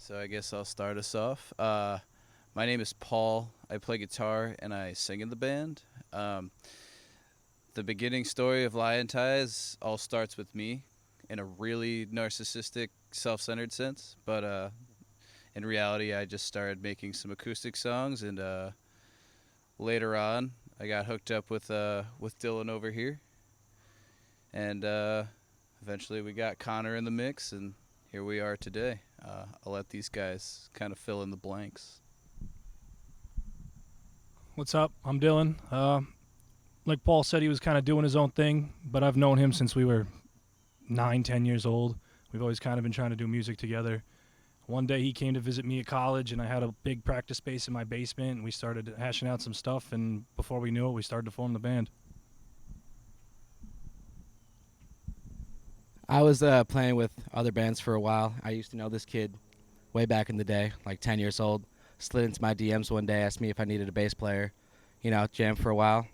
So I guess I'll start us off. My name is Paul. I play guitar and I sing in the band. Um, the beginning story of Lionties all starts with me in a really narcissistic, self-centered sense. But in reality, I just started making some acoustic songs, and later on, I got hooked up with Dylan over here, and eventually we got Connor in the mix, and here we are today. I'll let these guys kind of fill in the blanks. What's up? I'm Dylan. Like Paul said, he was kind of doing his own thing, but I've known him since we were 9, 10 years old. We've always kind of been trying to do music together. One day he came to visit me at college, and I had a big practice space in my basement, and we started hashing out some stuff, and before we knew it, we started to form the band. I was playing with other bands for a while. I used to know this kid way back in the day, like 10 years old. Slid into my DMs one day, asked me if I needed a bass player. Jammed for a while.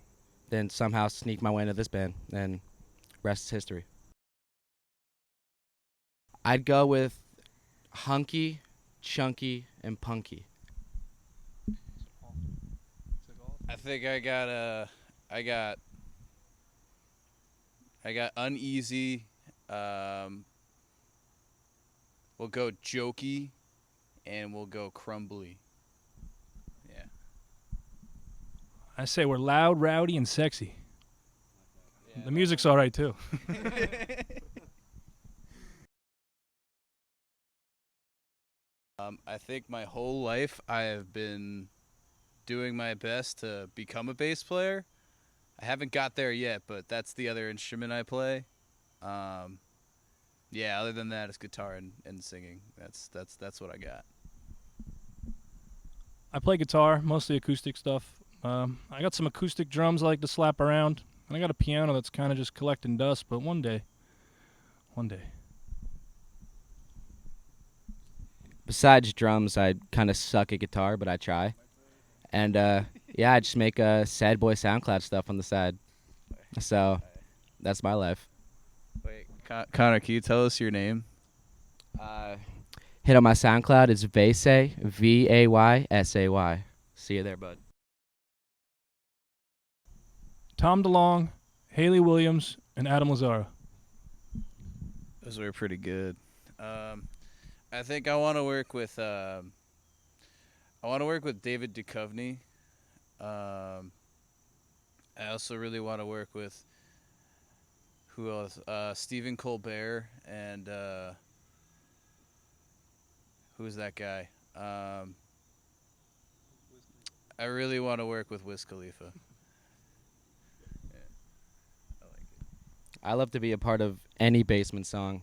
Then somehow sneaked my way into this band, and rest is history. I'd go with hunky, chunky, and punky. I think I got uneasy. We'll go jokey, and we'll go crumbly. Yeah. I say we're loud, rowdy, and sexy. Yeah, The music's all right, too. I think my whole life I have been doing my best to become a bass player. I haven't got there yet, but that's the other instrument I play. Yeah, other than that, it's guitar and singing. That's what I got. I play guitar, mostly acoustic stuff. I got some acoustic drums I like to slap around, and I got a piano that's kind of just collecting dust, but one day. Besides drums, I kind of suck at guitar, but I try. And yeah, I just make sad boy SoundCloud stuff on the side. So that's my life. Wait, Connor, can you tell us your name? Hit on my SoundCloud is Vaysay, Vaysay. See you there, bud. Tom DeLong, Haley Williams, and Adam Lazaro. Those were pretty good. I think I want to work with David Duchovny. I also really want to work with who else? Stephen Colbert and who's that guy? I really want to work with Wiz Khalifa. Yeah, I like it. I love to be a part of any basement song.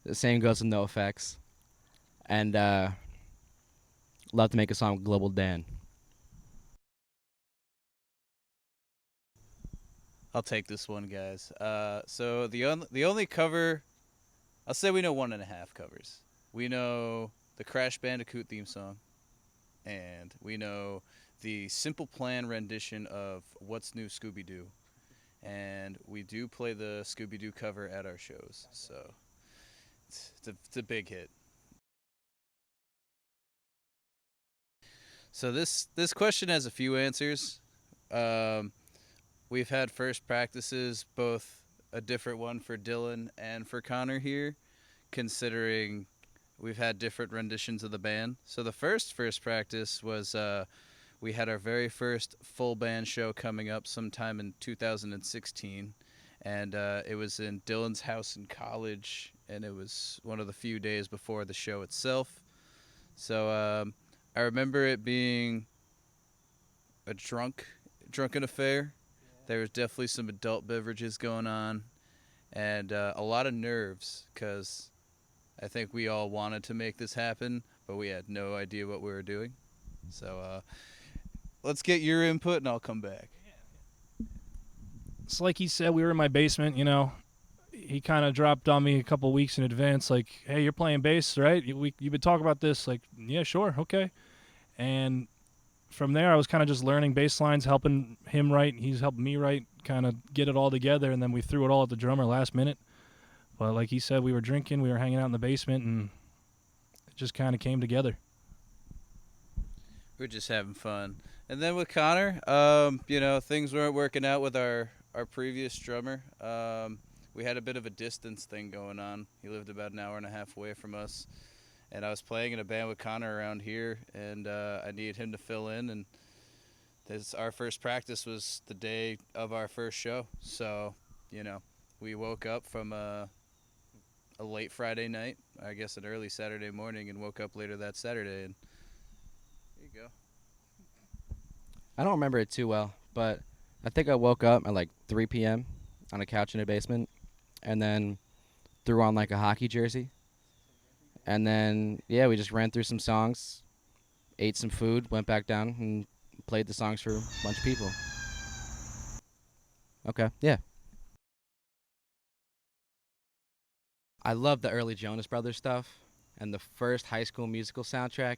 The same goes with No Effects. And love to make a song with Global Dan. I'll take this one, guys. So the only cover, I'll say we know 1.5 covers. We know the Crash Bandicoot theme song, and we know the Simple Plan rendition of What's New Scooby-Doo, and we do play the Scooby-Doo cover at our shows, so it's a big hit. So this question has a few answers. We've had first practices, both a different one for Dylan and for Connor here, considering we've had different renditions of the band. So the first practice was we had our very first full band show coming up sometime in 2016, and it was in Dylan's house in college, and it was one of the few days before the show itself. So I remember it being a drunken affair. There was definitely some adult beverages going on, and a lot of nerves, because I think we all wanted to make this happen, but we had no idea what we were doing. So let's get your input, and I'll come back. It's like he said, we were in my basement, He kind of dropped on me a couple weeks in advance, like, hey, you're playing bass, right? You've been talking about this. Like, yeah, sure, okay. And from there, I was kind of just learning bass lines, helping him write. He's helping me write, kind of get it all together, and then we threw it all at the drummer last minute. But like he said, we were drinking, we were hanging out in the basement, and just kind of came together. We're just having fun. And then with Connor, things weren't working out with our previous drummer. We had a bit of a distance thing going on. He lived about an hour and a half away from us. And I was playing in a band with Connor around here, and I needed him to fill in. And our first practice was the day of our first show. So, we woke up from a late Friday night, I guess an early Saturday morning, and woke up later that Saturday. And there you go. I don't remember it too well, but I think I woke up at like 3 p.m. on a couch in a basement, and then threw on like a hockey jersey. And then, yeah, we just ran through some songs, ate some food, went back down, and played the songs for a bunch of people. Okay, yeah. I love the early Jonas Brothers stuff, and the first High School Musical soundtrack,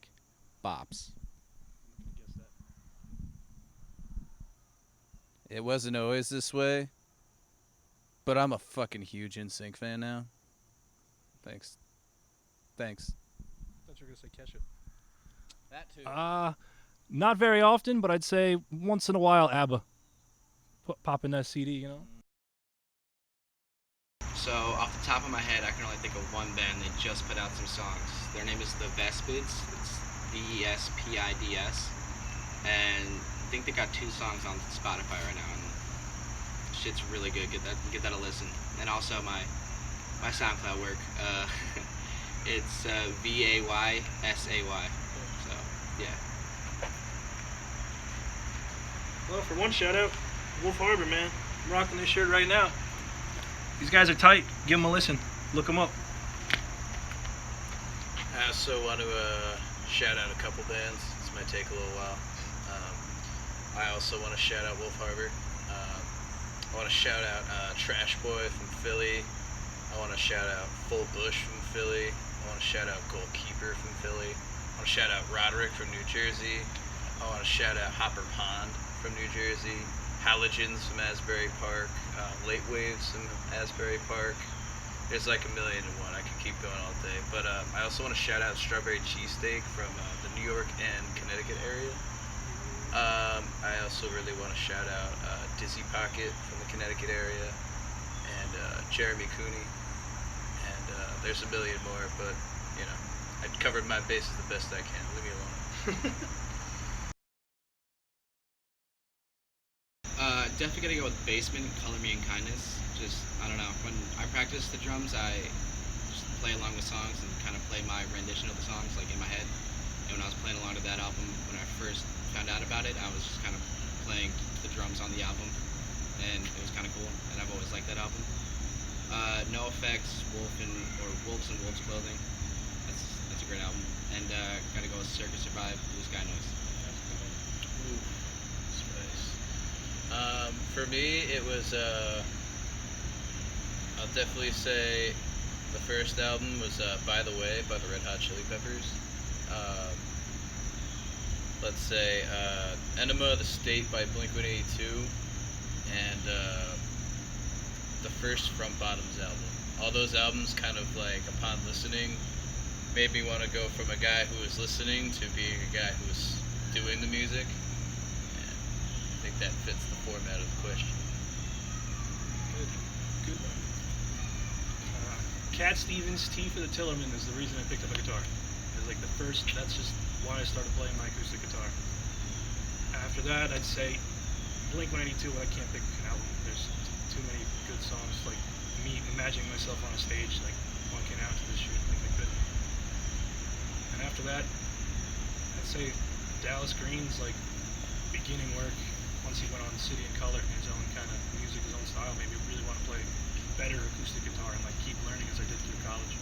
bops. It wasn't always this way, but I'm a fucking huge NSYNC fan now. Thanks. I thought you were going to say Catch It. That too. Not very often, but I'd say once in a while ABBA. Pop in that CD, So, off the top of my head, I can only think of one band that just put out some songs. Their name is the Vespids. It's Vespids. And I think they got 2 songs on Spotify right now, and shit's really good. Give that a listen. And also my SoundCloud work. It's Vaysay. So yeah. Well, for one shout out, Wolf Harbor, man. I'm rocking this shirt right now. These guys are tight. Give them a listen. Look them up. I also want to shout out a couple bands. This might take a little while. I also want to shout out Wolf Harbor. I want to shout out Trash Boy from Philly. I want to shout out Full Bush from Philly. I want to shout out Goalkeeper from Philly. I want to shout out Roderick from New Jersey. I want to shout out Hopper Pond from New Jersey. Halogens from Asbury Park. Late Waves from Asbury Park. There's like a million and one. I could keep going all day. But I also want to shout out Strawberry Cheesesteak from the New York and Connecticut area. I also really want to shout out Dizzy Pocket from the Connecticut area, and Jeremy Cooney, and there's a million more, but I covered my bases the best I can. Leave me alone. Definitely gotta go with Basement, Color Me in Kindness. Just, I don't know, when I practice the drums, I just play along with songs and kind of play my rendition of the songs, like in my head. And when I was playing along to that album, when I first found out about it, I was just kind of playing the drums on the album, and it was kind of cool, and I've always liked that album. No Effects, Wolves in Wolves Clothing. That's a great album. And gotta go with Circus Survive, Blue Sky Noise. Ooh, spice. For me, it was I'll definitely say the first album was By the Way by the Red Hot Chili Peppers. Let's say Enema of the State by Blink-182, and the first Front Bottoms album. All those albums kind of like, upon listening, made me want to go from a guy who was listening to being a guy who was doing the music. And I think that fits the format of the question. Good one. Cat Stevens' T for the Tillerman is the reason I picked up a guitar. It's like that's just why I started playing my acoustic guitar. After that, I'd say Blink-182, but I can't pick an album. There's too many good songs, like me imagining myself on a stage, like plunking out to this shit, like I couldn't. And after that, I'd say Dallas Green's like beginning work, once he went on City and Color, his own kind of music, his own style, made me really want to play better acoustic guitar and like keep learning as I did through college.